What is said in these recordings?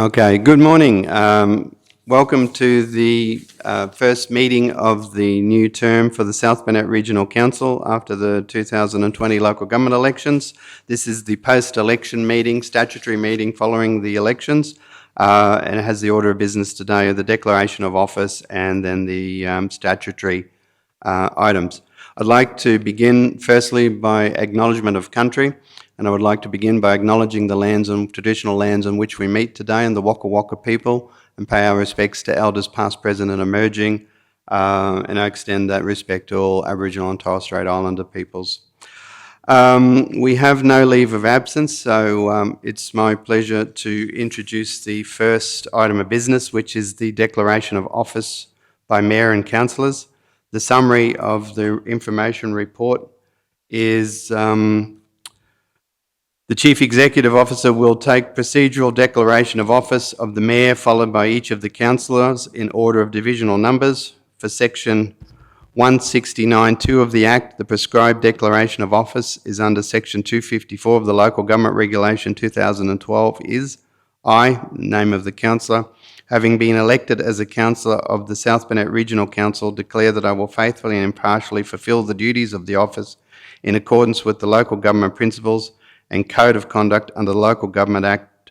Okay, good morning. Welcome to the first meeting of the new term for the South Burnett Regional Council after the 2020 local government elections. This is the post-election meeting, statutory meeting following the elections, and it has the order of business today, the declaration of office and then the statutory items. I'd like to begin firstly by acknowledgement of country, and I would like to begin by acknowledging the lands and traditional lands on which we meet today and the Waka Waka people, and pay our respects to elders past, present and emerging, and I extend that respect to all Aboriginal and Torres Strait Islander peoples. We have no leave of absence, so it's my pleasure to introduce the first item of business, which is the declaration of office by Mayor and Councillors. The summary of the information report is the Chief Executive Officer will take procedural declaration of office of the Mayor, followed by each of the councillors in order of divisional numbers. For Section 169(2) of the Act, the prescribed declaration of office is under Section 254 of the Local Government Regulation 2012 is, I, name of the councillor, having been elected as a councillor of the South Burnett Regional Council, declare that I will faithfully and impartially fulfil the duties of the office in accordance with the local government principles and code of conduct under the Local Government Act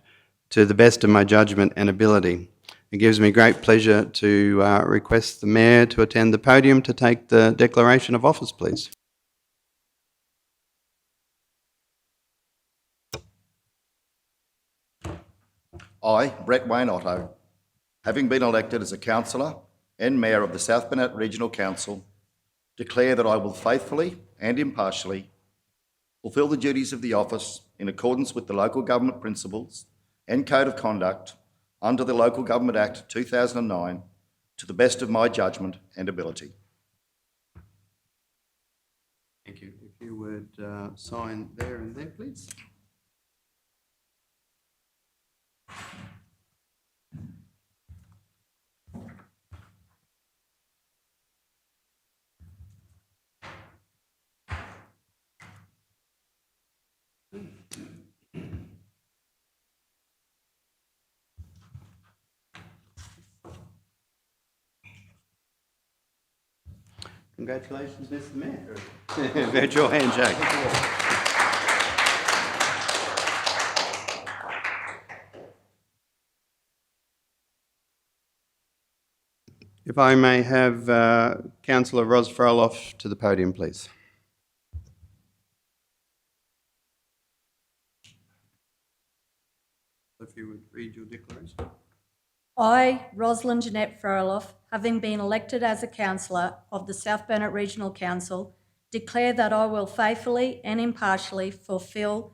to the best of my judgment and ability. It gives me great pleasure to request the Mayor to attend the podium to take the declaration of office, please. I, Brett Wayne Otto, having been elected as a councillor and Mayor of the South Burnett Regional Council, declare that I will faithfully and impartially fulfil the duties of the office in accordance with the local government principles and code of conduct under the Local Government Act 2009 to the best of my judgment and ability. Thank you. If you would sign there and there, please. Congratulations, Mr. Mayor. Virtual handshake. If I may have Councillor Ros Froloff to the podium, please. If you would read your declaration. I, Rosalind Jeanette Froloff, having been elected as a councillor of the South Burnett Regional Council, declare that I will faithfully and impartially fulfil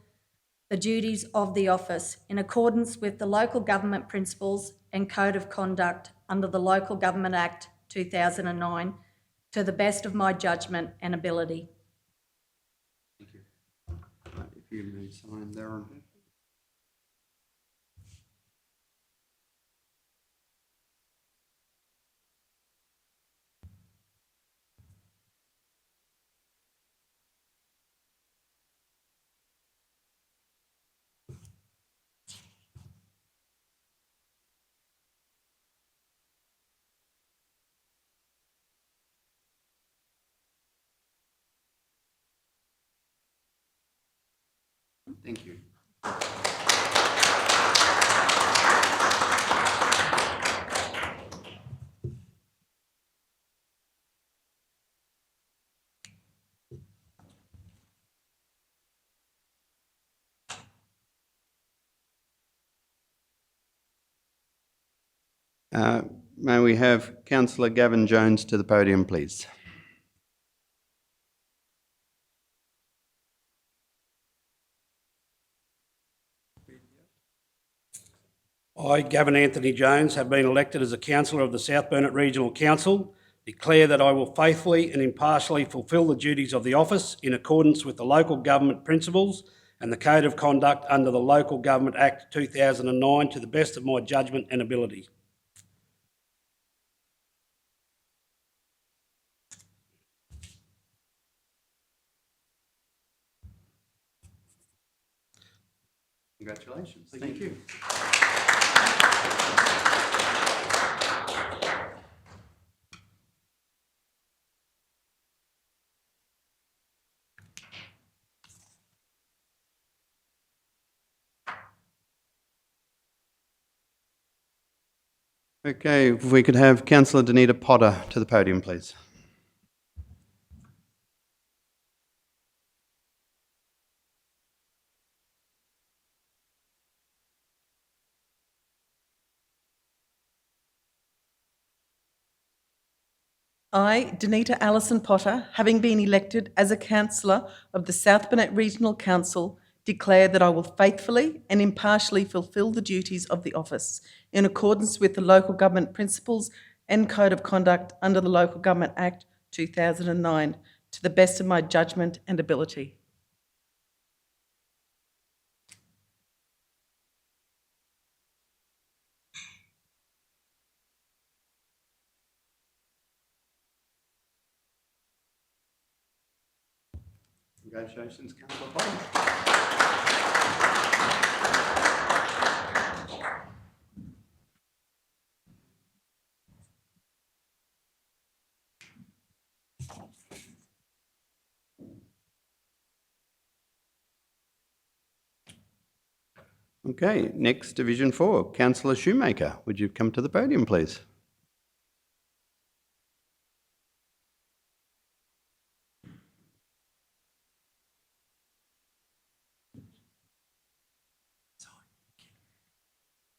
the duties of the office in accordance with the local government principles and code of conduct under the Local Government Act 2009 to the best of my judgment and ability. Thank you. If you may sign there. Thank you. May we have Councillor Gavin Jones to the podium, please. I, Gavin Anthony Jones, have been elected as a councillor of the South Burnett Regional Council, declare that I will faithfully and impartially fulfil the duties of the office in accordance with the local government principles and the code of conduct under the Local Government Act 2009 to the best of my judgment and ability. Congratulations. Thank you. Okay, if we could have Councillor Danita Potter to the podium, please. I, Danita Allison Potter, having been elected as a councillor of the South Burnett Regional Council, declare that I will faithfully and impartially fulfil the duties of the office in accordance with the local government principles and code of conduct under the Local Government Act 2009 to the best of my judgment and ability. Congratulations, Councillor Potter. Okay, next, Division 4, Councillor Shoemaker. Would you come to the podium, please?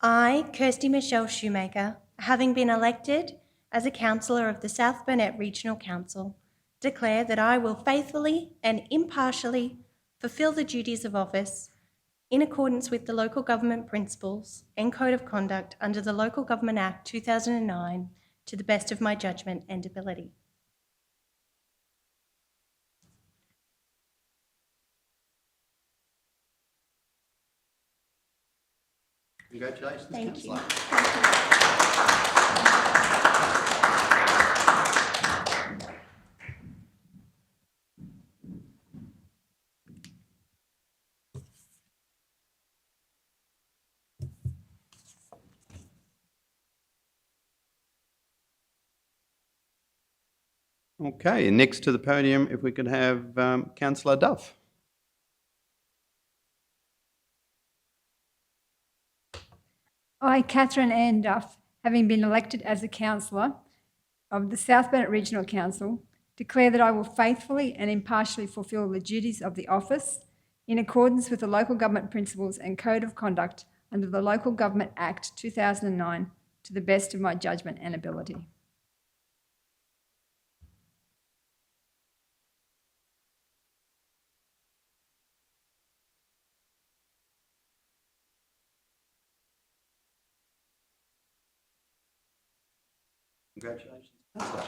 I, Kirsty Michelle Shoemaker, having been elected as a councillor of the South Burnett Regional Council, declare that I will faithfully and impartially fulfil the duties of office in accordance with the local government principles and code of conduct under the Local Government Act 2009 to the best of my judgment and ability. Congratulations, Thank you. Councillor. Okay, next to the podium, if we could have Councillor Duff. I, Catherine Ann Duff, having been elected as a councillor of the South Burnett Regional Council, declare that I will faithfully and impartially fulfil the duties of the office in accordance with the local government principles and code of conduct under the Local Government Act 2009 to the best of my judgment and ability. Congratulations, Councillor.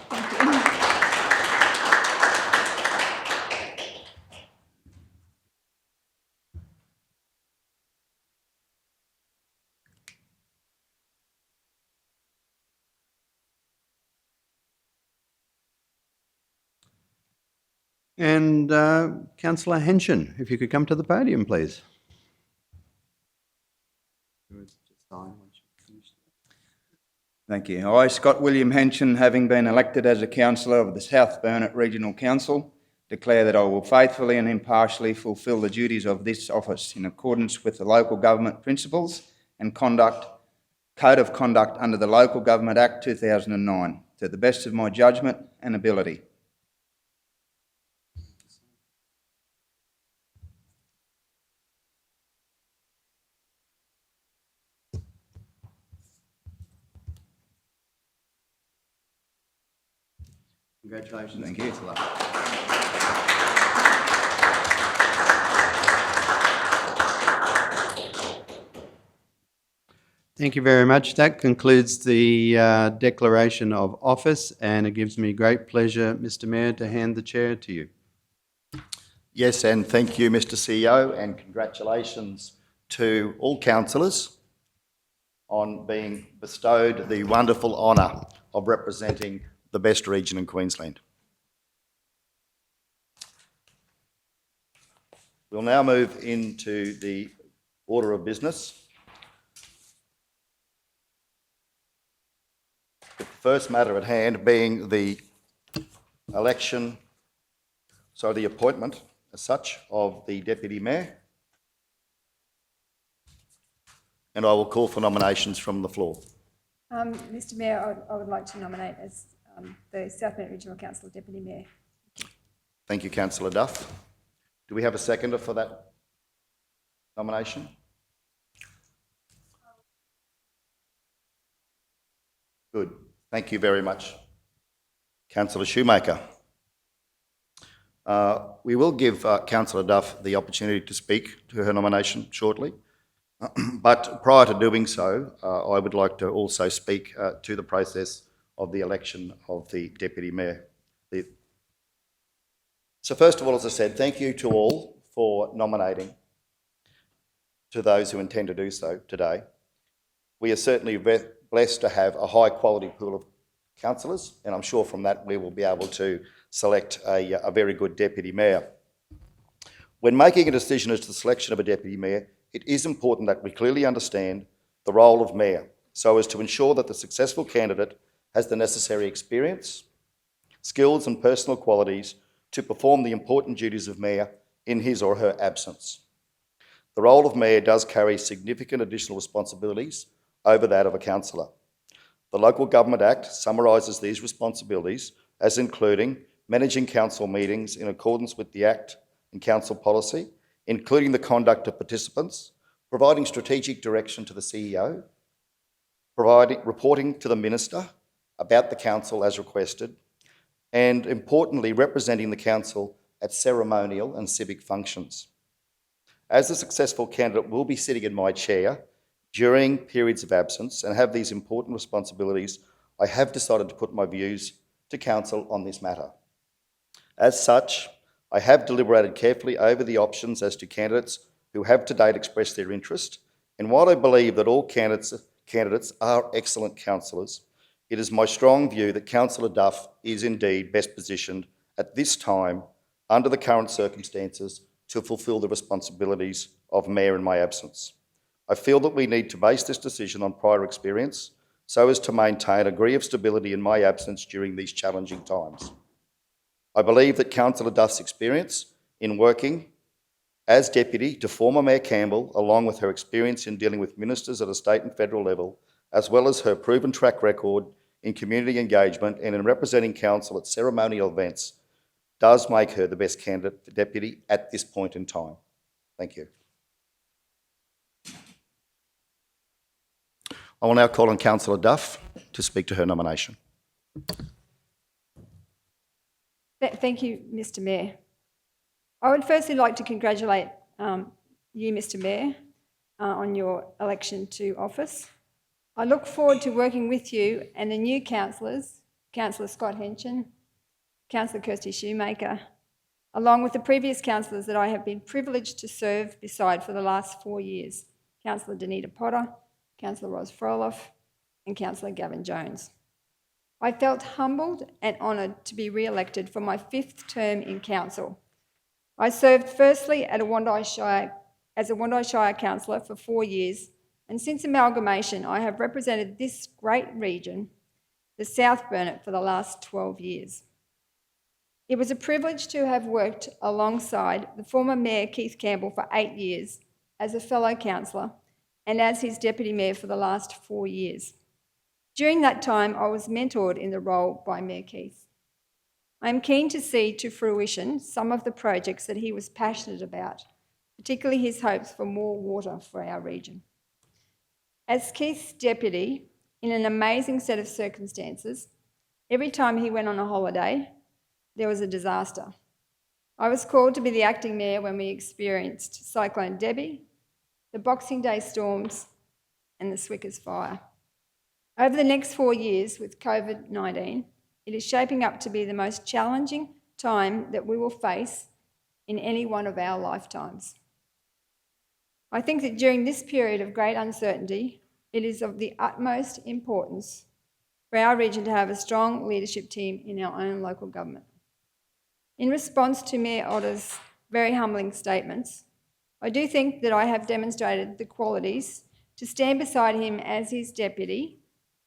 And Councillor Henshin, if you could come to the podium, please. Thank you. I, Scott William Henshin, having been elected as a councillor of the South Burnett Regional Council, declare that I will faithfully and impartially fulfil the duties of this office in accordance with the local government principles and code of conduct under the Local Government Act 2009 to the best of my judgment and ability. Congratulations, Thank you. Councillor. Thank you very much. That concludes the declaration of office, and it gives me great pleasure, Mr. Mayor, to hand the chair to you. Yes, and thank you, Mr. CEO, and congratulations to all councillors on being bestowed the wonderful honour of representing the best region in Queensland. We'll now move into the order of business. The first matter at hand being the the appointment as such of the Deputy Mayor. And I will call for nominations from the floor. Mr Mayor, I would like to nominate as the South Bennett Regional Council Deputy Mayor. Thank you, Councillor Duff. Do we have a seconder for that nomination? Good. Thank you very much, Councillor Shoemaker. We will give Councillor Duff the opportunity to speak to her nomination shortly, but prior to doing so, I would like to also speak to the process of the election of the Deputy Mayor. So first of all, as I said, thank you to all for nominating, to those who intend to do so today. We are certainly blessed to have a high quality pool of councillors, and I'm sure from that we will be able to select a very good Deputy Mayor. When making a decision as to the selection of a Deputy Mayor, it is important that we clearly understand the role of Mayor so as to ensure that the successful candidate has the necessary experience, skills and personal qualities to perform the important duties of Mayor in his or her absence. The role of Mayor does carry significant additional responsibilities over that of a councillor. The Local Government Act summarises these responsibilities as including managing council meetings in accordance with the Act and council policy, including the conduct of participants, providing strategic direction to the CEO, reporting to the Minister about the council as requested, and importantly, representing the council at ceremonial and civic functions. As a successful candidate will be sitting in my chair during periods of absence and have these important responsibilities, I have decided to put my views to council on this matter. As such, I have deliberated carefully over the options as to candidates who have to date expressed their interest, and while I believe that all candidates are excellent councillors, it is my strong view that Councillor Duff is indeed best positioned at this time, under the current circumstances, to fulfil the responsibilities of Mayor in my absence. I feel that we need to base this decision on prior experience so as to maintain a degree of stability in my absence during these challenging times. I believe that Councillor Duff's experience in working as Deputy to former Mayor Campbell, along with her experience in dealing with ministers at a state and federal level, as well as her proven track record in community engagement and in representing council at ceremonial events, does make her the best candidate for Deputy at this point in time. Thank you. I will now call on Councillor Duff to speak to her nomination. Thank you, Mr Mayor. I would firstly like to congratulate you, Mr Mayor, on your election to office. I look forward to working with you and the new councillors, Councillor Scott Henson, Councillor Kirsty Shoemaker, along with the previous councillors that I have been privileged to serve beside for the last 4 years, Councillor Danita Potter, Councillor Ros Froloff and Councillor Gavin Jones. I felt humbled and honoured to be re-elected for my 5th term in council. I served firstly at as a Wandai Shire councillor for 4 years, and since amalgamation I have represented this great region, the South Burnett, for the last 12 years. It was a privilege to have worked alongside the former Mayor Keith Campbell for 8 years as a fellow councillor and as his Deputy Mayor for the last 4 years. During that time, I was mentored in the role by Mayor Keith. I am keen to see to fruition some of the projects that he was passionate about, particularly his hopes for more water for our region. As Keith's deputy, in an amazing set of circumstances, every time he went on a holiday, there was a disaster. I was called to be the acting mayor when we experienced Cyclone Debbie, the Boxing Day storms, and the Swickers fire. Over the next 4 years with COVID-19, it is shaping up to be the most challenging time that we will face in any one of our lifetimes. I think that during this period of great uncertainty, it is of the utmost importance for our region to have a strong leadership team in our own local government. In response to Mayor Otter's very humbling statements, I do think that I have demonstrated the qualities to stand beside him as his deputy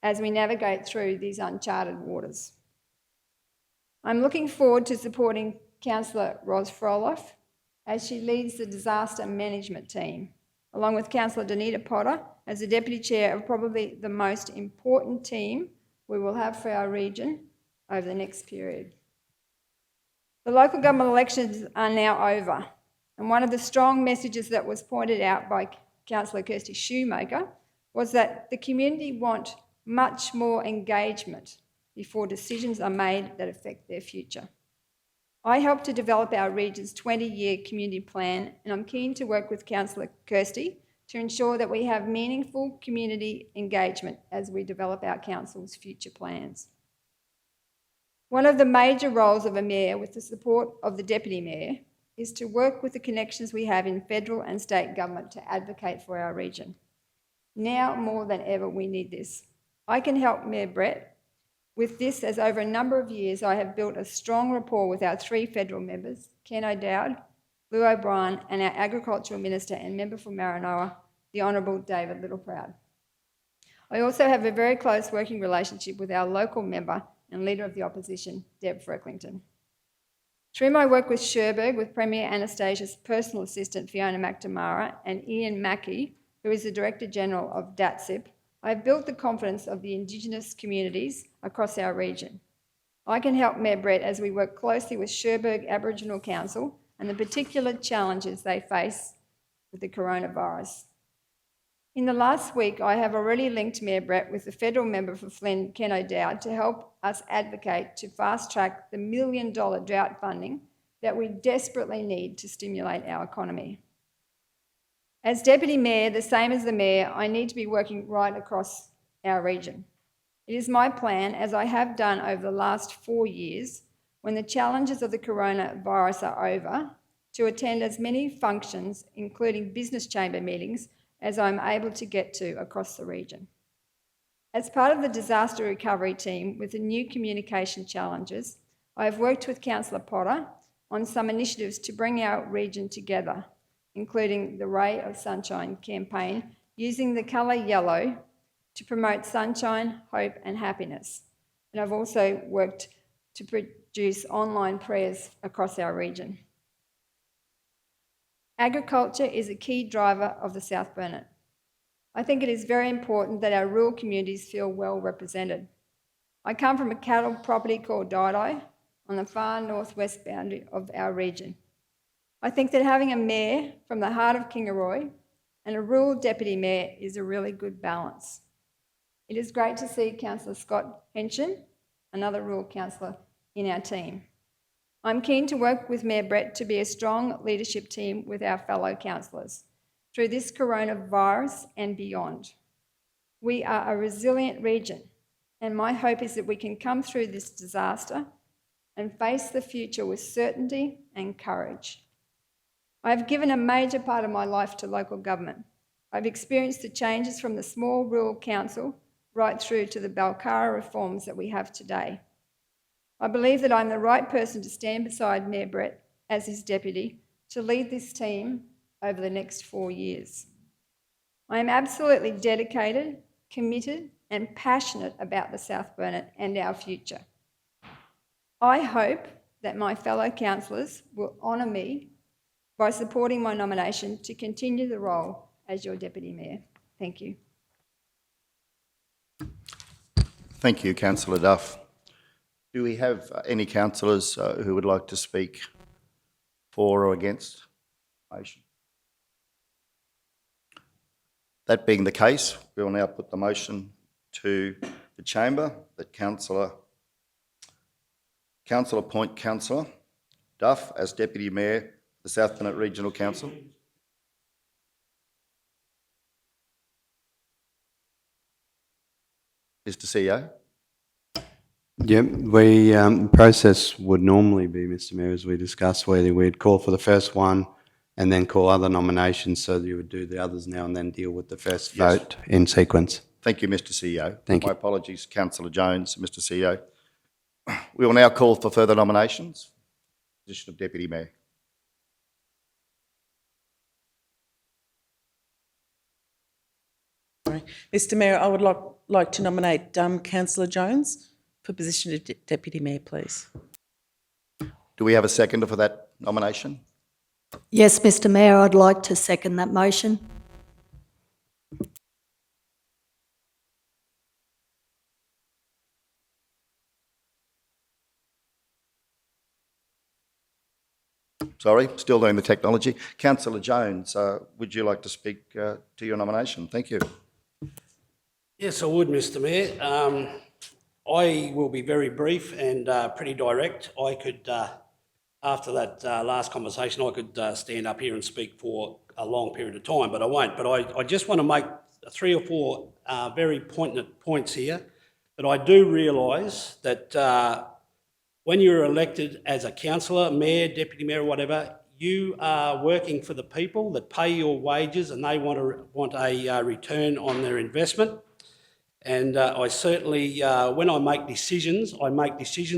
as we navigate through these uncharted waters. I'm looking forward to supporting Councillor Ros Froloff as she leads the disaster management team, along with Councillor Danita Potter as the Deputy Chair of probably the most important team we will have for our region over the next period. The local government elections are now over, and one of the strong messages that was pointed out by Councillor Kirsty Shoemaker was that the community want much more engagement before decisions are made that affect their future. I helped to develop our region's 20-year community plan, and I'm keen to work with Councillor Kirsty to ensure that we have meaningful community engagement as we develop our council's future plans. One of the major roles of a mayor, with the support of the deputy mayor, is to work with the connections we have in federal and state government to advocate for our region. Now more than ever, we need this. I can help Mayor Brett with this, as over a number of years I have built a strong rapport with our 3 federal members, Ken O'Dowd, Lou O'Brien, and our Agricultural Minister and Member for Maranoa, the Honourable David Littleproud. I also have a very close working relationship with our local member and Leader of the Opposition, Deb Frecklington. Through my work with Cherbourg, with Premier Anastasia's personal assistant, Fiona McNamara, and Ian Mackey, who is the Director General of DATSIP, I have built the confidence of the Indigenous communities across our region. I can help Mayor Brett as we work closely with Cherbourg Aboriginal Council and the particular challenges they face with the coronavirus. In the last week, I have already linked Mayor Brett with the federal member for Flynn, Ken O'Dowd, to help us advocate to fast-track the $1 million drought funding that we desperately need to stimulate our economy. As Deputy Mayor, the same as the Mayor, I need to be working right across our region. It is my plan, as I have done over the last 4 years, when the challenges of the coronavirus are over, to attend as many functions, including business chamber meetings, as I'm able to get to across the region. As part of the disaster recovery team with the new communication challenges, I have worked with Councillor Potter on some initiatives to bring our region together, including the Ray of Sunshine campaign, using the colour yellow to promote sunshine, hope and happiness. And I've also worked to produce online prayers across our region. Agriculture is a key driver of the South Burnett. I think it is very important that our rural communities feel well represented. I come from a cattle property called Dido on the far northwest boundary of our region. I think that having a mayor from the heart of Kingaroy and a rural deputy mayor is a really good balance. It is great to see Councillor Scott Henson, another rural councillor, in our team. I'm keen to work with Mayor Brett to be a strong leadership team with our fellow councillors through this coronavirus and beyond. We are a resilient region, and my hope is that we can come through this disaster and face the future with certainty and courage. I have given a major part of my life to local government. I've experienced the changes from the small rural council right through to the Balcara reforms that we have today. I believe that I'm the right person to stand beside Mayor Brett as his deputy to lead this team over the next 4 years. I am absolutely dedicated, committed and passionate about the South Burnett and our future. I hope that my fellow councillors will honour me by supporting my nomination to continue the role as your Deputy Mayor. Thank you. Thank you, Councillor Duff. Do we have any councillors who would like to speak for or against the motion? That being the case, we will now put the motion to the chamber that Council appoint Councillor Duff as Deputy Mayor of the South Burnett Regional Council. Mr. CEO. Yep, process would normally be, Mr. Mayor, as we discussed, whether we'd call for the first one and then call other nominations, so that you would do the others now and then deal with the first vote in sequence. Thank you, Mr. CEO. Thank you. My apologies, Councillor Jones, Mr. CEO. We will now call for further nominations. Position of Deputy Mayor. Mr Mayor, I would like to nominate Councillor Jones for position of Deputy Mayor, please. Do we have a seconder for that nomination? Yes, Mr Mayor, I'd like to second that motion. Sorry, still doing the technology. Councillor Jones, would you like to speak to your nomination? Thank you. Yes, I would, Mr Mayor. I will be very brief and pretty direct. I could, after that last conversation, I could stand up here and speak for a long period of time, but I won't. But I just want to make 3 or 4 very poignant points here, that I do realise that when you're elected as a councillor, mayor, deputy mayor, or whatever, you are working for the people that pay your wages, and they want a return on their investment. And I certainly, when I make decisions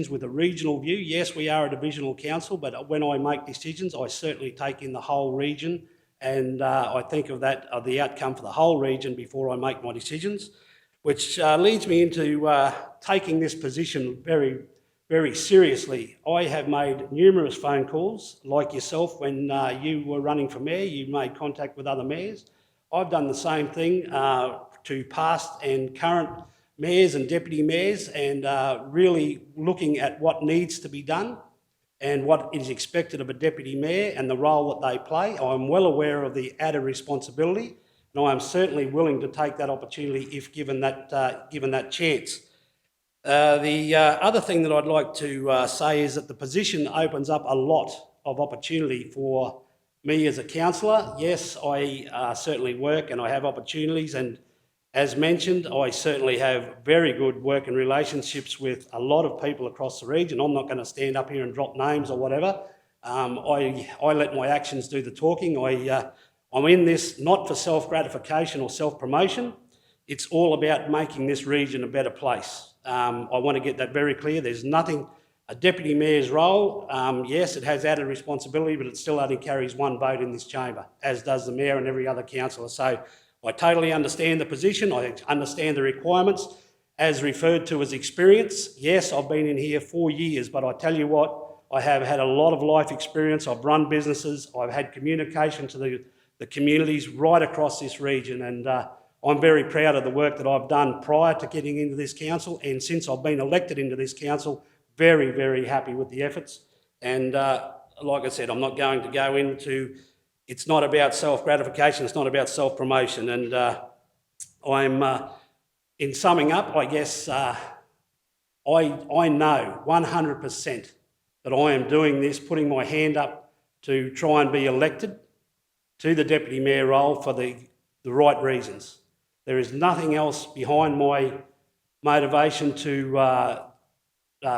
with a regional view. Yes, we are a divisional council, but when I make decisions, I certainly take in the whole region, and I think of the outcome for the whole region before I make my decisions, which leads me into taking this position very, very seriously. I have made numerous phone calls, like yourself, when you were running for mayor. You made contact with other mayors. I've done the same thing to past and current mayors and deputy mayors, and really looking at what needs to be done and what is expected of a deputy mayor and the role that they play. I'm well aware of the added responsibility, and I am certainly willing to take that opportunity if given that chance. The other thing that I'd like to say is that the position opens up a lot of opportunity for me as a councillor. Yes, I certainly work and I have opportunities, and as mentioned, I certainly have very good working relationships with a lot of people across the region. I'm not going to stand up here and drop names or whatever. I let my actions do the talking. I'm in this not for self-gratification or self-promotion. It's all about making this region a better place. I want to get that very clear. There's nothing, a deputy mayor's role, yes, it has added responsibility, but it still only carries 1 vote in this chamber, as does the mayor and every other councillor. So I totally understand the position. I understand the requirements, as referred to as experience. Yes, I've been in here 4 years, but I tell you what, I have had a lot of life experience. I've run businesses. I've had communication to the communities right across this region, and I'm very proud of the work that I've done prior to getting into this council, and since I've been elected into this council, very, very happy with the efforts. And like I said, I'm not going to go into, it's not about self-gratification, it's not about self-promotion. And I'm, in summing up, I guess, I know 100% that I am doing this, putting my hand up to try and be elected to the deputy mayor role for the right reasons. There is nothing else behind my motivation to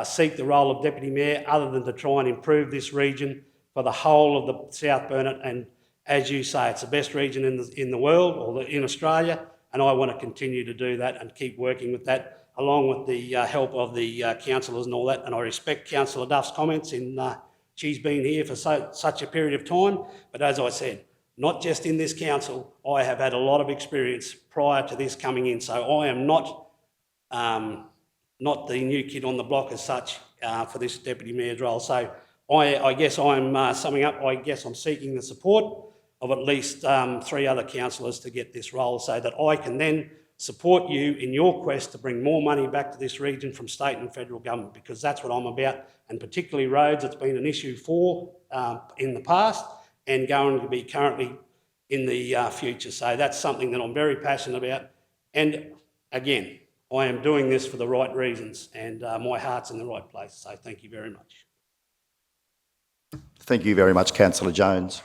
seek the role of deputy mayor other than to try and improve this region for the whole of the South Burnett. And as you say, it's the best region in the world, or in Australia, and I want to continue to do that and keep working with that, along with the help of the councillors and all that. And I respect Councillor Duff's comments she's been here for such a period of time, but as I said, not just in this council, I have had a lot of experience prior to this coming in, so I am not the new kid on the block as such for this deputy mayor's role. So I guess I'm summing up, I guess I'm seeking the support of at least 3 other councillors to get this role, so that I can then support you in your quest to bring more money back to this region from state and federal government, because that's what I'm about, and particularly roads. It's been an issue for in the past and going to be currently in the future. So that's something that I'm very passionate about. And again, I am doing this for the right reasons, and my heart's in the right place. So thank you very much. Thank you very much, Councillor Jones.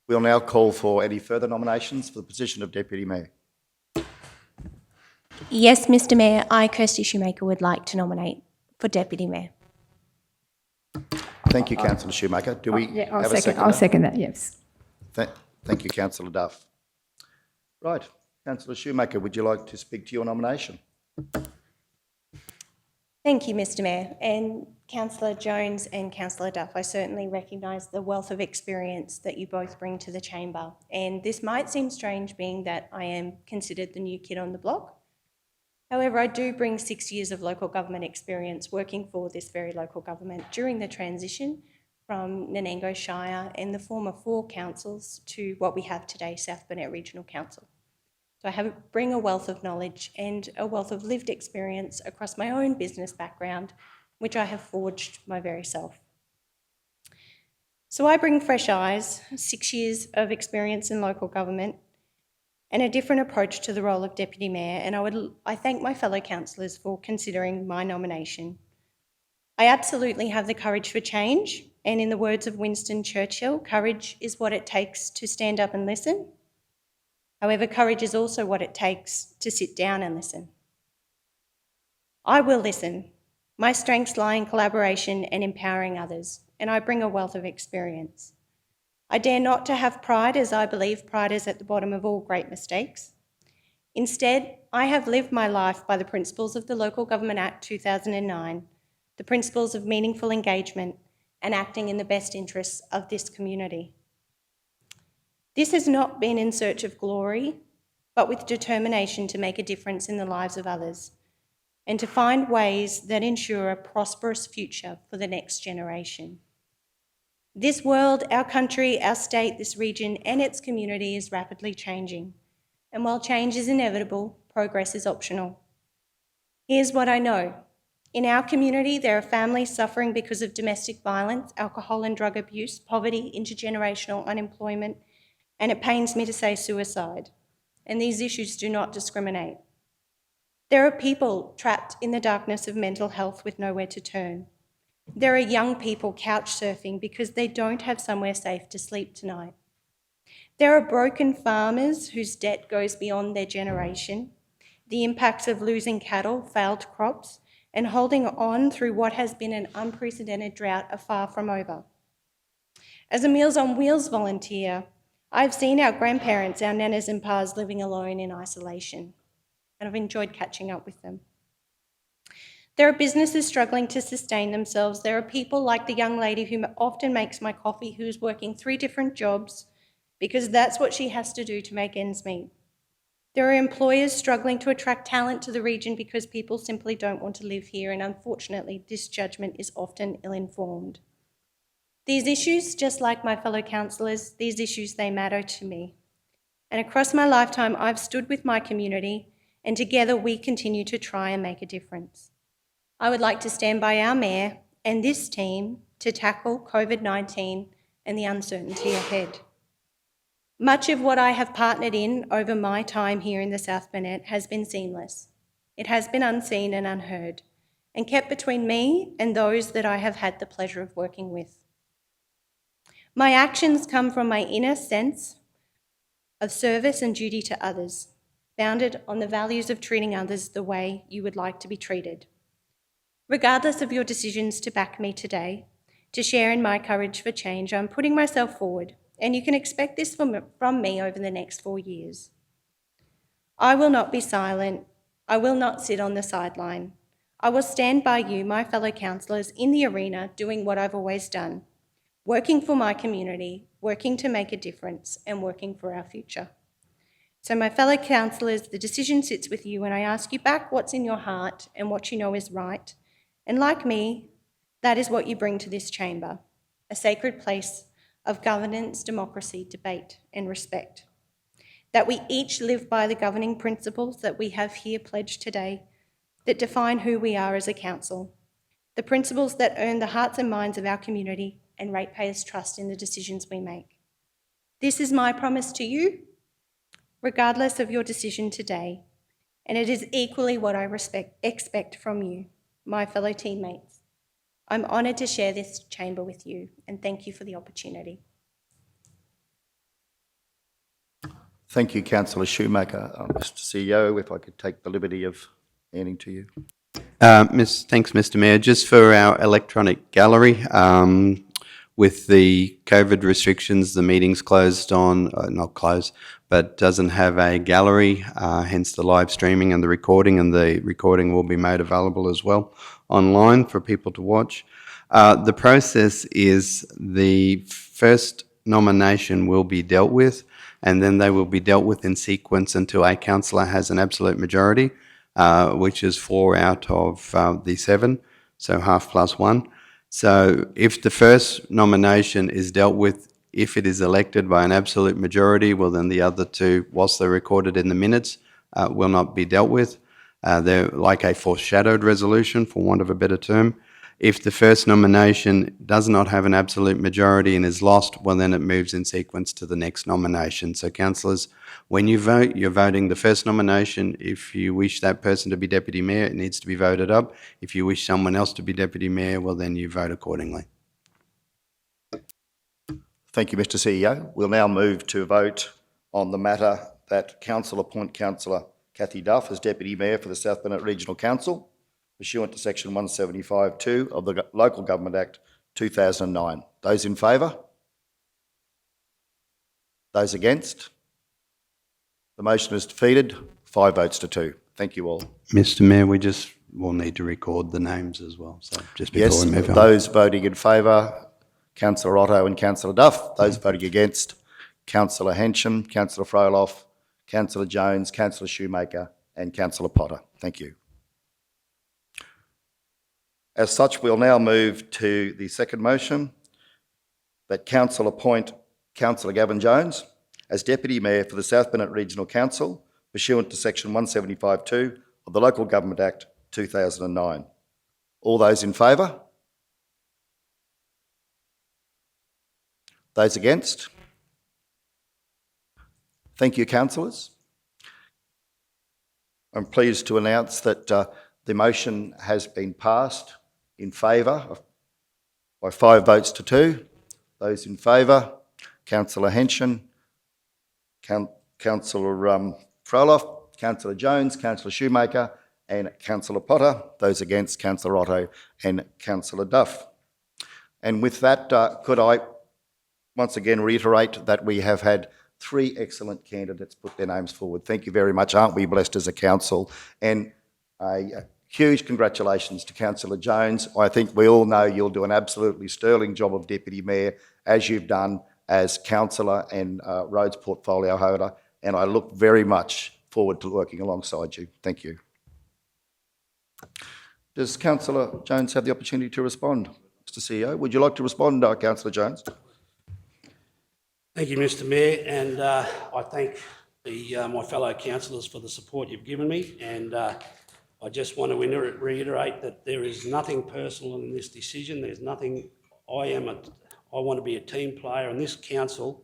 We'll now call for any further nominations for the position of Deputy Mayor. Yes, Mr Mayor, I, Kirsty Shoemaker, would like to nominate for Deputy Mayor. Thank you, Councillor Shoemaker. Do we have a second? I'll second that, yes. Thank you, Councillor Duff. Right, Councillor Shoemaker, would you like to speak to your nomination? Thank you, Mr Mayor. And Councillor Jones and Councillor Duff, I certainly recognise the wealth of experience that you both bring to the chamber. And this might seem strange, being that I am considered the new kid on the block. However, I do bring 6 years of local government experience working for this very local government during the transition from Nanango Shire and the former 4 councils to what we have today, South Burnett Regional Council. So I bring a wealth of knowledge and a wealth of lived experience across my own business background, which I have forged my very self. So I bring fresh eyes, 6 years of experience in local government, and a different approach to the role of Deputy Mayor, and I thank my fellow councillors for considering my nomination. I absolutely have the courage for change, and in the words of Winston Churchill, courage is what it takes to stand up and listen. However, courage is also what it takes to sit down and listen. I will listen. My strengths lie in collaboration and empowering others, and I bring a wealth of experience. I dare not to have pride, as I believe pride is at the bottom of all great mistakes. Instead, I have lived my life by the principles of the Local Government Act 2009, the principles of meaningful engagement and acting in the best interests of this community. This has not been in search of glory, but with determination to make a difference in the lives of others and to find ways that ensure a prosperous future for the next generation. This world, our country, our state, this region and its community is rapidly changing. And while change is inevitable, progress is optional. Here's what I know. In our community, there are families suffering because of domestic violence, alcohol and drug abuse, poverty, intergenerational unemployment, and it pains me to say suicide. And these issues do not discriminate. There are people trapped in the darkness of mental health with nowhere to turn. There are young people couch surfing because they don't have somewhere safe to sleep tonight. There are broken farmers whose debt goes beyond their generation, the impacts of losing cattle, failed crops, and holding on through what has been an unprecedented drought are far from over. As a Meals on Wheels volunteer, I've seen our grandparents, our nanas and pas living alone in isolation, and I've enjoyed catching up with them. There are businesses struggling to sustain themselves. There are people like the young lady who often makes my coffee who's working 3 different jobs because that's what she has to do to make ends meet. There are employers struggling to attract talent to the region because people simply don't want to live here, and unfortunately, this judgment is often ill-informed. These issues, just like my fellow councillors, these issues, they matter to me. And across my lifetime, I've stood with my community, and together we continue to try and make a difference. I would like to stand by our Mayor and this team to tackle COVID-19 and the uncertainty ahead. Much of what I have partnered in over my time here in the South Burnett has been seamless. It has been unseen and unheard, and kept between me and those that I have had the pleasure of working with. My actions come from my inner sense of service and duty to others, founded on the values of treating others the way you would like to be treated. Regardless of your decisions to back me today, to share in my courage for change, I'm putting myself forward, and you can expect this from me over the next 4 years. I will not be silent. I will not sit on the sideline. I will stand by you, my fellow councillors, in the arena doing what I've always done, working for my community, working to make a difference, and working for our future. So my fellow councillors, the decision sits with you, and I ask you back what's in your heart and what you know is right. And like me, that is what you bring to this chamber, a sacred place of governance, democracy, debate, and respect. That we each live by the governing principles that we have here pledged today that define who we are as a council, the principles that earn the hearts and minds of our community and ratepayers' trust in the decisions we make. This is my promise to you, regardless of your decision today, and it is equally what I expect from you, my fellow teammates. I'm honoured to share this chamber with you, and thank you for the opportunity. Thank you, Councillor Shoemaker. Mr CEO, if I could take the liberty of handing to you. Thanks, Mr. Mayor. Just for our electronic gallery, with the COVID restrictions, the meeting's closed on, not closed, but doesn't have a gallery, hence the live streaming and the recording will be made available as well online for people to watch. The process is the first nomination will be dealt with, and then they will be dealt with in sequence until a councillor has an absolute majority, which is 4 out of the 7, so half plus 1. So if the first nomination is dealt with, if it is elected by an absolute majority, well then the other 2, whilst they're recorded in the minutes, will not be dealt with. They're like a foreshadowed resolution, for want of a better term. If the first nomination does not have an absolute majority and is lost, well, then it moves in sequence to the next nomination. So councillors, when you vote, you're voting the first nomination. If you wish that person to be Deputy Mayor, it needs to be voted up. If you wish someone else to be Deputy Mayor, well, then you vote accordingly. Thank you, Mr CEO. We'll now move to vote on the matter that Council appoint Councillor Cathy Duff as Deputy Mayor for the South Burnett Regional Council, pursuant to Section 175(2) of the Local Government Act 2009. Those in favour? Those against? The motion is defeated, 5 votes to 2. Thank you all. Mr Mayor, we just will need to record the names as well, so just before Yes, we move on. those voting in favour, Councillor Otto and Councillor Duff. Those voting against, Councillor Hensham, Councillor Froloff, Councillor Jones, Councillor Shoemaker and Councillor Potter. Thank you. As such, we'll now move to the second motion, that Council appoint Councillor Gavin Jones as Deputy Mayor for the South Burnett Regional Council, pursuant to Section 175(2) of the Local Government Act 2009. All those in favour? Those against? Thank you, councillors. I'm pleased to announce that the motion has been passed in favour by 5 votes to 2. Those in favour, Councillor Hensham, Councillor Froloff, Councillor Jones, Councillor Shoemaker and Councillor Potter. Those against, Councillor Otto and Councillor Duff. And with that, could I once again reiterate that we have had 3 excellent candidates put their names forward. Thank you very much. Aren't we blessed as a council? And a huge congratulations to Councillor Jones. I think we all know you'll do an absolutely sterling job of Deputy Mayor, as you've done as councillor and roads portfolio holder, and I look very much forward to working alongside you. Thank you. Does Councillor Jones have the opportunity to respond? Mr CEO, would you like to respond, Councillor Jones? Thank you, Mr Mayor, and I thank my fellow councillors for the support you've given me, and I just want to reiterate that there is nothing personal in this decision. There's nothing. I want to be a team player, and this council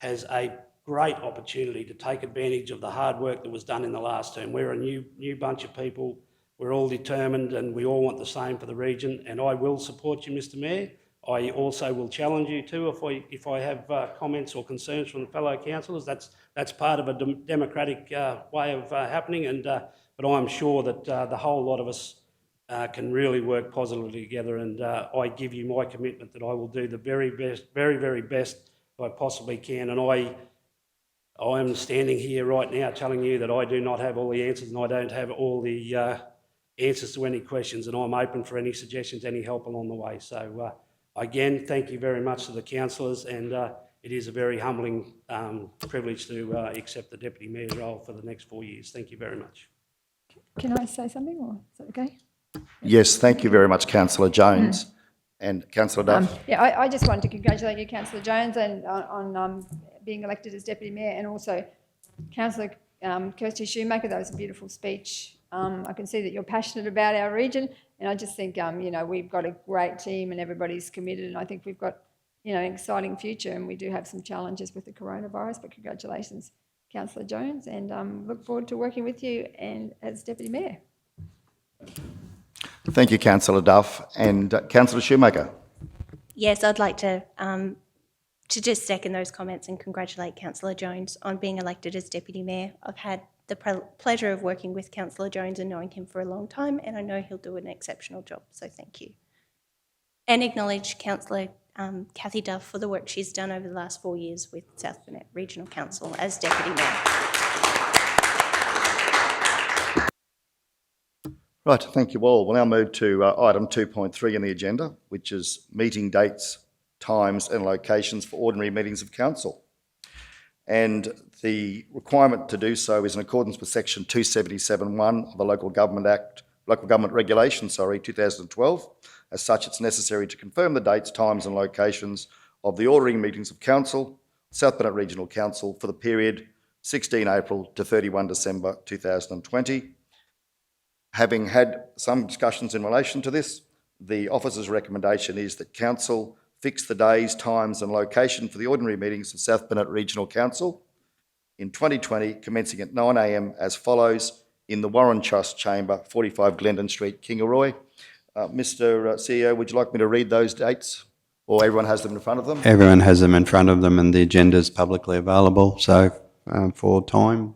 has a great opportunity to take advantage of the hard work that was done in the last term. We're a new bunch of people. We're all determined, and we all want the same for the region, and I will support you, Mr Mayor. I also will challenge you too if I have comments or concerns from the fellow councillors. That's part of a democratic way of happening, and but I'm sure that the whole lot of us can really work positively together. And I give you my commitment that I will do the very best I possibly can. And I am standing here right now telling you that I do not have all the answers, and I don't have all the answers to any questions. And I'm open for any suggestions, any help along the way. So. Again, thank you very much to the councillors, and it is a very humbling privilege to accept the Deputy Mayor's role for the next 4 years. Thank you very much. Can I say something, or is that okay? Yes, thank you very much, Councillor Jones. And Councillor Duff? Yeah, I just wanted to congratulate you, Councillor Jones, and on being elected as Deputy Mayor, and also Councillor Kirsty Shoemaker. That was a beautiful speech. I can see that you're passionate about our region, and I just think, we've got a great team and everybody's committed, and I think we've got, an exciting future, and we do have some challenges with the coronavirus, but congratulations, Councillor Jones, and look forward to working with you and as Deputy Mayor. Thank you, Councillor Duff. And Councillor Shoemaker? Yes, I'd like to just second those comments and congratulate Councillor Jones on being elected as Deputy Mayor. I've had the pleasure of working with Councillor Jones and knowing him for a long time, and I know he'll do an exceptional job, so thank you. And acknowledge Councillor Cathy Duff for the work she's done over the last 4 years with South Burnett Regional Council as Deputy Mayor. Right, thank you all. We'll now move to item 2.3 in the agenda, which is meeting dates, times and locations for ordinary meetings of council. And the requirement to do so is in accordance with Section 277(1) of the Local Government Regulation, 2012. As such, it's necessary to confirm the dates, times and locations of the ordinary meetings of council, South Burnett Regional Council, for the period 16 April to 31 December 2020. Having had some discussions in relation to this, the officer's recommendation is that Council fix the days, times and location for the ordinary meetings of South Burnett Regional Council in 2020, commencing at 9 a.m. as follows: in the Warren Trust Chamber, 45 Glendon Street, Kingaroy. Mr. CEO, would you like me to read those dates? Or everyone has them in front of them? Everyone has them in front of them and the agenda is publicly available. So for time,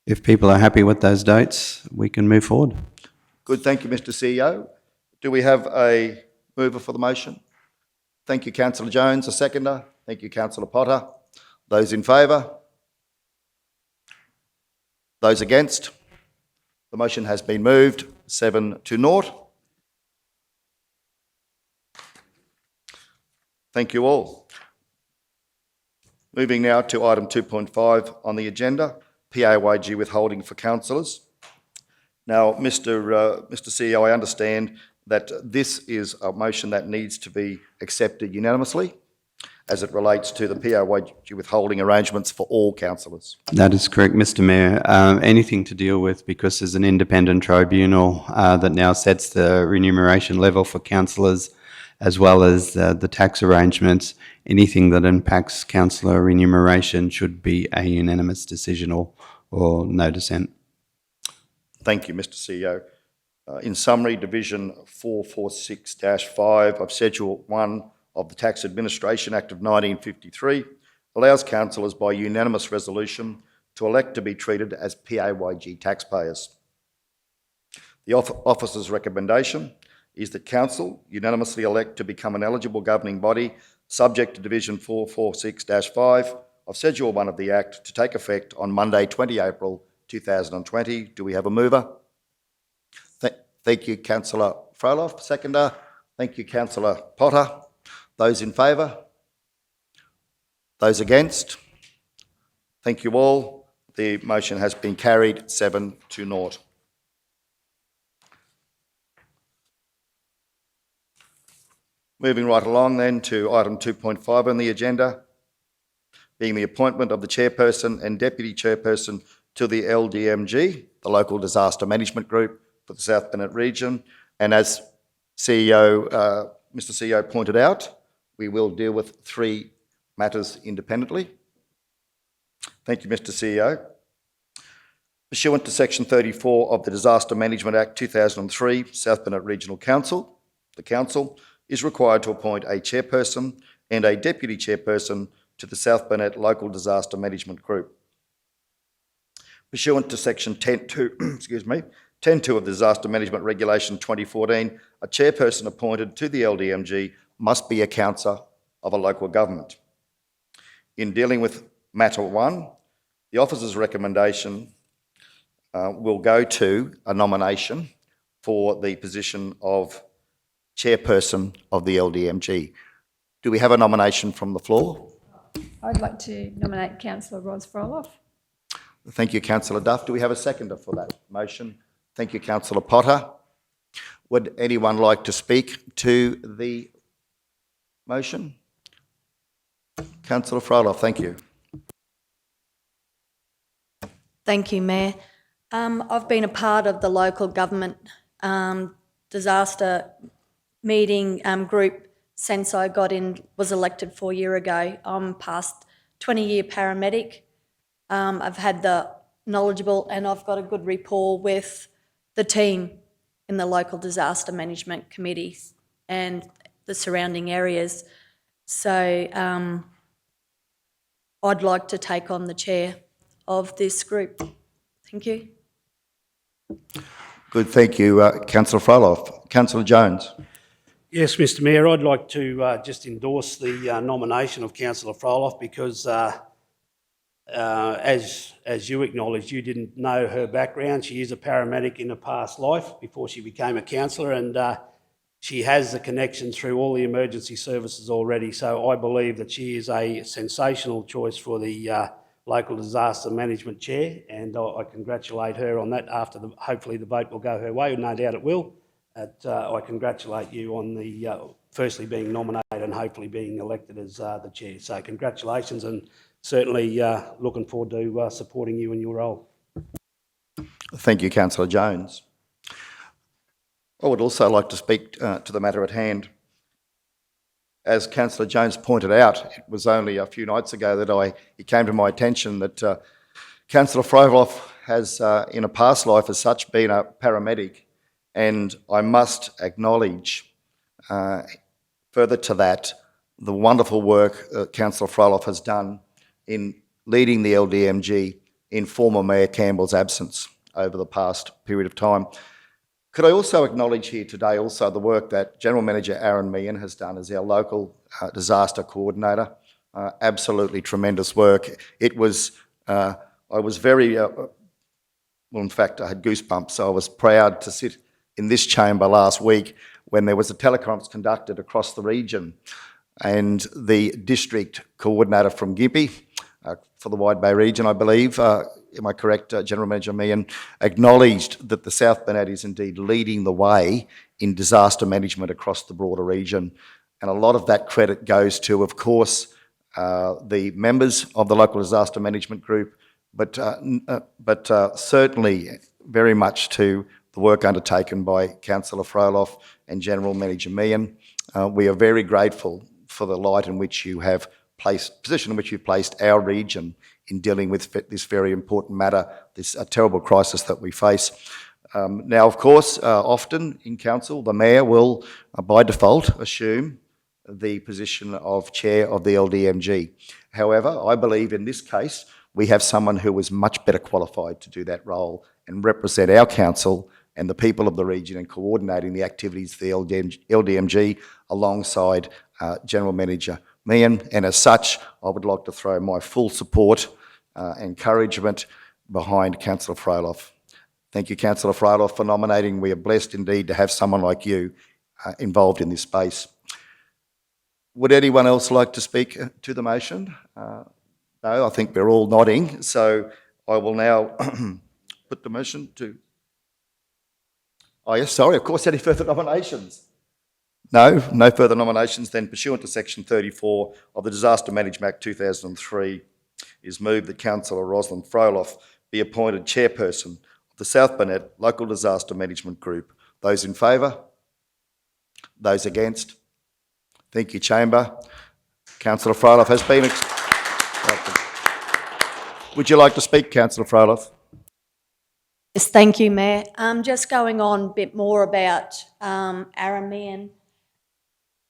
if people are happy with those dates, we can move forward. Good, thank you, Mr. CEO. Do we have a mover for the motion? Thank you, Councillor Jones. A seconder? Thank you, Councillor Potter. Those in favour? Those against? The motion has been moved 7-0. Thank you all. Moving now to item 2.5 on the agenda, PAYG withholding for councillors. Now, Mr. CEO, I understand that this is a motion that needs to be accepted unanimously as it relates to the PAYG withholding arrangements for all councillors. That is correct, Mr. Mayor. Anything to deal with, because there's an independent tribunal that now sets the remuneration level for councillors, as well as the tax arrangements. Anything that impacts councillor remuneration should be a unanimous decision or no dissent. Thank you, Mr. CEO. In summary, Division 446-5 of Schedule 1 of the Tax Administration Act of 1953 allows councillors by unanimous resolution to elect to be treated as PAYG taxpayers. The officer's recommendation is that Council unanimously elect to become an eligible governing body subject to Division 446-5 of Schedule 1 of the Act to take effect on Monday, 20 April 2020. Do we have a mover? Thank you, Councillor Froloff. Seconder. Thank you, Councillor Potter. Those in favour? Those against? Thank you all. The motion has been carried 7-0. Moving right along then to item 2.5 on the agenda, being the appointment of the chairperson and deputy chairperson to the LDMG, the Local Disaster Management Group for the South Burnett region. And as Mr. CEO pointed out, we will deal with 3 matters independently. Thank you, Mr. CEO. Pursuant to Section 34 of the Disaster Management Act 2003, South Burnett Regional Council, the Council is required to appoint a chairperson and a deputy chairperson to the South Burnett Local Disaster Management Group. Pursuant to Section 10.2 of the Disaster Management Regulation 2014, a chairperson appointed to the LDMG must be a councillor of a local government. In dealing with matter 1, the officer's recommendation will go to a nomination for the position of chairperson of the LDMG. Do we have a nomination from the floor? I'd like to nominate Councillor Ros Froloff. Thank you, Councillor Duff. Do we have a seconder for that motion? Thank you, Councillor Potter. Would anyone like to speak to the motion? Councillor Froloff, thank you. Thank you, Mayor. I've been a part of the local government disaster meeting group since I was elected 4 years ago. I'm past 20-year paramedic. I've had the knowledgeable and I've got a good rapport with the team in the local disaster management committees and the surrounding areas. So I'd like to take on the chair of this group. Thank you. Good, thank you, Councillor Froloff. Councillor Jones. Yes, Mr. Mayor, I'd like to just endorse the nomination of Councillor Froloff because, as you acknowledged, you didn't know her background. She is a paramedic in a past life before she became a councillor, and she has the connection through all the emergency services already. So I believe that she is a sensational choice for the Local Disaster Management Chair, and I congratulate her on that. Hopefully the vote will go her way, no doubt it will. I congratulate you on the firstly being nominated and hopefully being elected as the chair. So congratulations, and certainly looking forward to supporting you in your role. Thank you, Councillor Jones. I would also like to speak to the matter at hand. As Councillor Jones pointed out, it was only a few nights ago that it came to my attention that Councillor Froloff has, in a past life as such, been a paramedic, and I must acknowledge, further to that, the wonderful work Councillor Froloff has done in leading the LDMG in former Mayor Campbell's absence over the past period of time. Could I also acknowledge here today also the work that General Manager Aaron Meehan has done as our local disaster coordinator. Absolutely tremendous work. It was, I was very, well, in fact, I had goosebumps, so I was proud to sit in this chamber last week when there was a teleconference conducted across the region, and the district coordinator from Gympie, for the Wide Bay region, I believe, am I correct, General Manager Meehan, acknowledged that the South Burnett is indeed leading the way in disaster management across the broader region. And a lot of that credit goes to, of course, the members of the local disaster management group, but certainly very much to the work undertaken by Councillor Froloff and General Manager Meehan. We are very grateful for the light in which you have position in which you've placed our region in dealing with this very important matter, this terrible crisis that we face. Now, of course, often in council, the mayor will, by default, assume the position of chair of the LDMG. However, I believe in this case, we have someone who is much better qualified to do that role and represent our council and the people of the region in coordinating the activities of the LDMG alongside General Manager Meehan, and as such, I would like to throw my full support, encouragement behind Councillor Froloff. Thank you, Councillor Froloff, for nominating. We are blessed indeed to have someone like you involved in this space. Would anyone else like to speak to the motion? No, I think we're all nodding, so I will now put the motion to... Oh yes, sorry, of course, any further nominations? No further nominations. Then pursuant to section 34 of the Disaster Management Act 2003, is moved that Councillor Rosalind Froloff be appointed chairperson of the South Burnett Local Disaster Management Group. Those in favour? Those against? Thank you, Chamber. Councillor Froloff has been... Would you like to speak, Councillor Froloff? Yes, thank you, Mayor. Just going on a bit more about Aaron Meehan.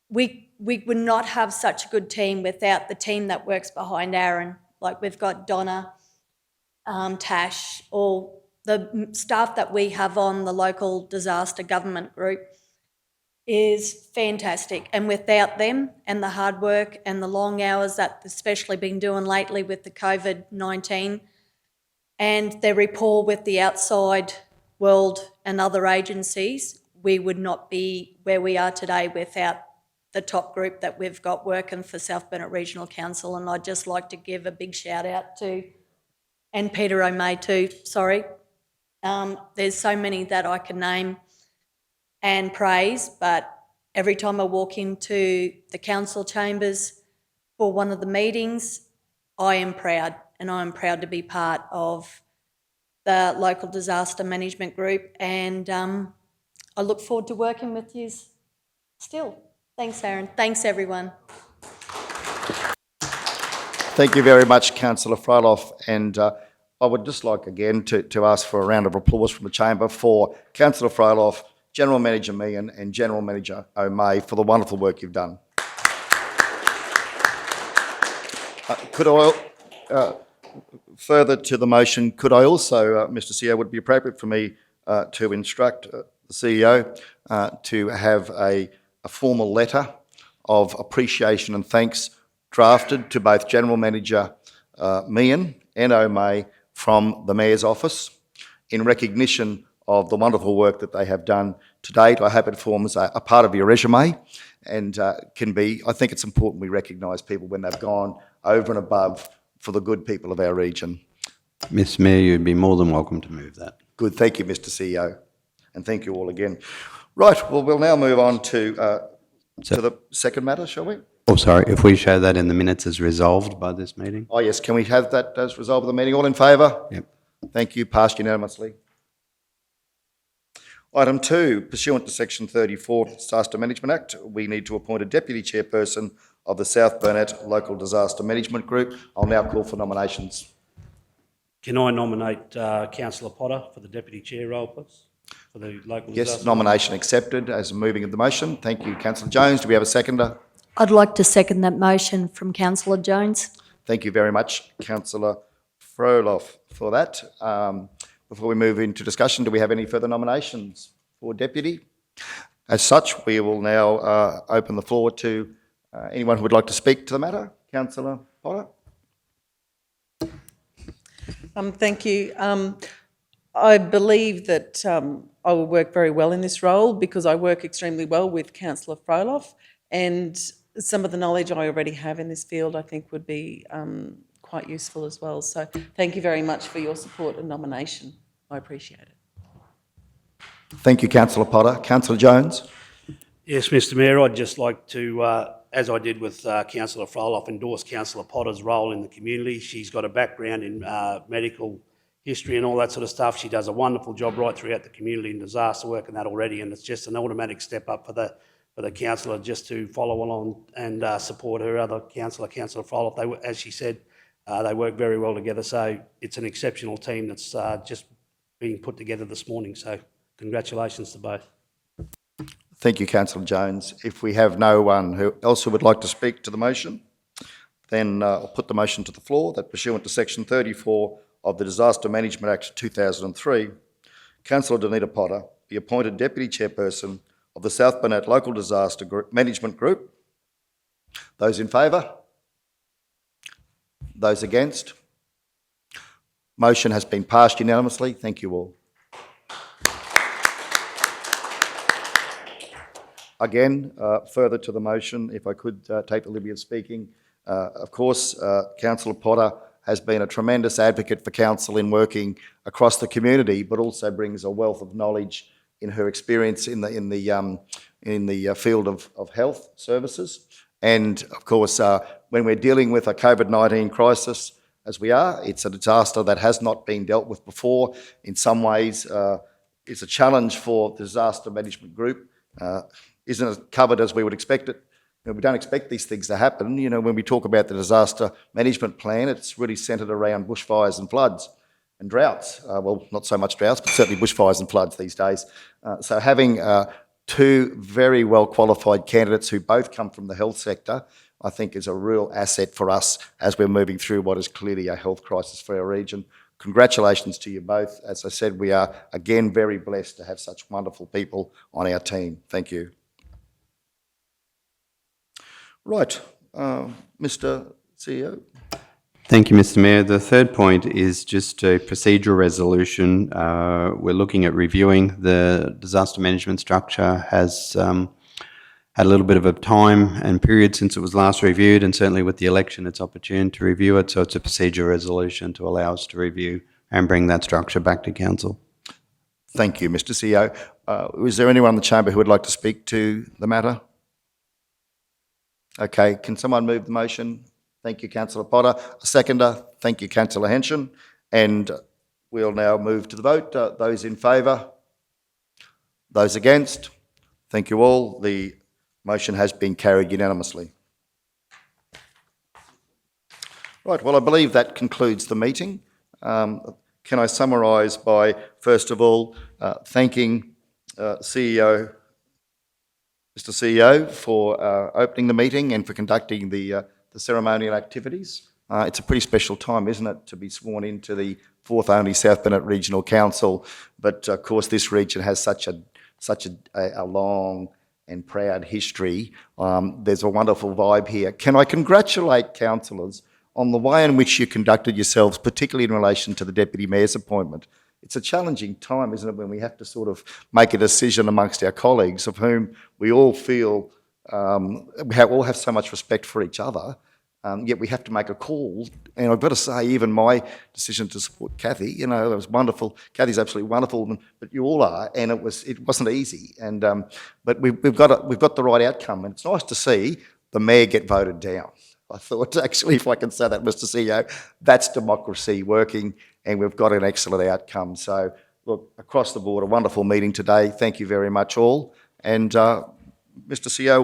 We would not have such a good team without the team that works behind Aaron. Like we've got Donna, Tash, all the staff that we have on the local disaster government group is fantastic. And without them and the hard work and the long hours that they've especially been doing lately with the COVID-19 and their rapport with the outside world and other agencies, we would not be where we are today without the top group that we've got working for South Burnett Regional Council. And I'd just like to give a big shout out to, and Peter O'May too, sorry. There's so many that I can name and praise, but every time I walk into the council chambers for one of the meetings, I am proud, and I am proud to be part of the local disaster management group, and I look forward to working with you still. Thanks, Aaron. Thanks, everyone. Thank you very much, Councillor Froloff, and I would just like again to ask for a round of applause from the chamber for Councillor Froloff, General Manager Meehan and General Manager O'May for the wonderful work you've done. Could I, further to the motion, could I also, Mr CEO, would it be appropriate for me to instruct the CEO to have a formal letter of appreciation and thanks drafted to both General Manager Meehan and O'May from the Mayor's office in recognition of the wonderful work that they have done to date. I hope it forms a part of your resume and can be, I think it's important we recognise people when they've gone over and above for the good people of our region. Mr Mayor, you'd be more than welcome to move that. Good, thank you, Mr CEO, and thank you all again. Right, well, we'll now move on to the second matter, shall we? Oh, sorry, if we show that in the minutes as resolved by this meeting? Oh, yes, can we have that as resolved of the meeting? All in favour? Yep. Thank you, passed unanimously. Item 2, pursuant to Section 34 of the Disaster Management Act, we need to appoint a Deputy Chairperson of the South Burnett Local Disaster Management Group. I'll now call for nominations. Can I nominate Councillor Potter for the Deputy Chair role, please, for the local Yes, disaster? nomination accepted as moving of the motion. Thank you, Councillor Jones. Do we have a seconder? I'd like to second that motion from Councillor Jones. Thank you very much, Councillor Froloff, for that. Before we move into discussion, do we have any further nominations for Deputy? As such, we will now open the floor to anyone who would like to speak to the matter. Councillor Potter? Thank you. I believe that I will work very well in this role because I work extremely well with Councillor Froloff, and some of the knowledge I already have in this field I think would be quite useful as well. So thank you very much for your support and nomination. I appreciate it. Thank you, Councillor Potter. Councillor Jones? Yes, Mr Mayor, I'd just like to, as I did with Councillor Froloff, endorse Councillor Potter's role in the community. She's got a background in medical history and all that sort of stuff. She does a wonderful job right throughout the community in disaster work and that already, and it's just an automatic step up for the councillor just to follow along and support her other councillor, Councillor Froloff. As she said, they work very well together, so it's an exceptional team that's just being put together this morning. So congratulations to both. Thank you, Councillor Jones. If we have no one else who would like to speak to the motion, then I'll put the motion to the floor that pursuant to Section 34 of the Disaster Management Act 2003, Councillor Danita Potter be appointed Deputy Chairperson of the South Burnett Local Disaster Management Group. Those in favour? Those against? Motion has been passed unanimously. Thank you all. Again, further to the motion, if I could take the liberty of speaking, of course, Councillor Potter has been a tremendous advocate for council in working across the community, but also brings a wealth of knowledge in her experience in the field of health services. And of course, when we're dealing with a COVID-19 crisis, as we are, it's a disaster that has not been dealt with before. In some ways, it's a challenge for the disaster management group. Isn't as covered as we would expect it. We don't expect these things to happen. You know, when we talk about the disaster management plan, it's really centred around bushfires and floods and droughts. Well, not so much droughts, but certainly bushfires and floods these days. So having two very well qualified candidates who both come from the health sector, I think is a real asset for us as we're moving through what is clearly a health crisis for our region. Congratulations to you both. As I said, we are again very blessed to have such wonderful people on our team. Thank you. Right, Mr. CEO. Thank you, Mr Mayor. The third point is just a procedural resolution. We're looking at reviewing the disaster management structure. Has had a little bit of a time and period since it was last reviewed, and certainly with the election it's opportune to review it, so it's a procedural resolution to allow us to review and bring that structure back to council. Thank you, Mr. CEO. Is there anyone in the chamber who would like to speak to the matter? Okay, can someone move the motion? Thank you, Councillor Potter. A seconder. Thank you, Councillor Henson. And we'll now move to the vote. Those in favour? Those against? Thank you all. The motion has been carried unanimously. Right, well, I believe that concludes the meeting. Can I summarise by, first of all, thanking Mr. CEO for opening the meeting and for conducting the ceremonial activities. It's a pretty special time, isn't it, to be sworn into the fourth only South Burnett Regional Council. But of course, this region has such a long and proud history. There's a wonderful vibe here. Can I congratulate councillors on the way in which you conducted yourselves, particularly in relation to the Deputy Mayor's appointment? It's a challenging time, isn't it, when we have to sort of make a decision amongst our colleagues of whom we all feel, all have so much respect for each other, yet we have to make a call. And I've got to say, even my decision to support Cathy, you know, it was wonderful. Cathy's absolutely wonderful, but you all are, and it wasn't easy. And but we've got the right outcome, and it's nice to see the mayor get voted down. I thought, actually, if I can say that, Mr. CEO, that's democracy working, and we've got an excellent outcome. So look, across the board, a wonderful meeting today. Thank you very much all. And Mr CEO will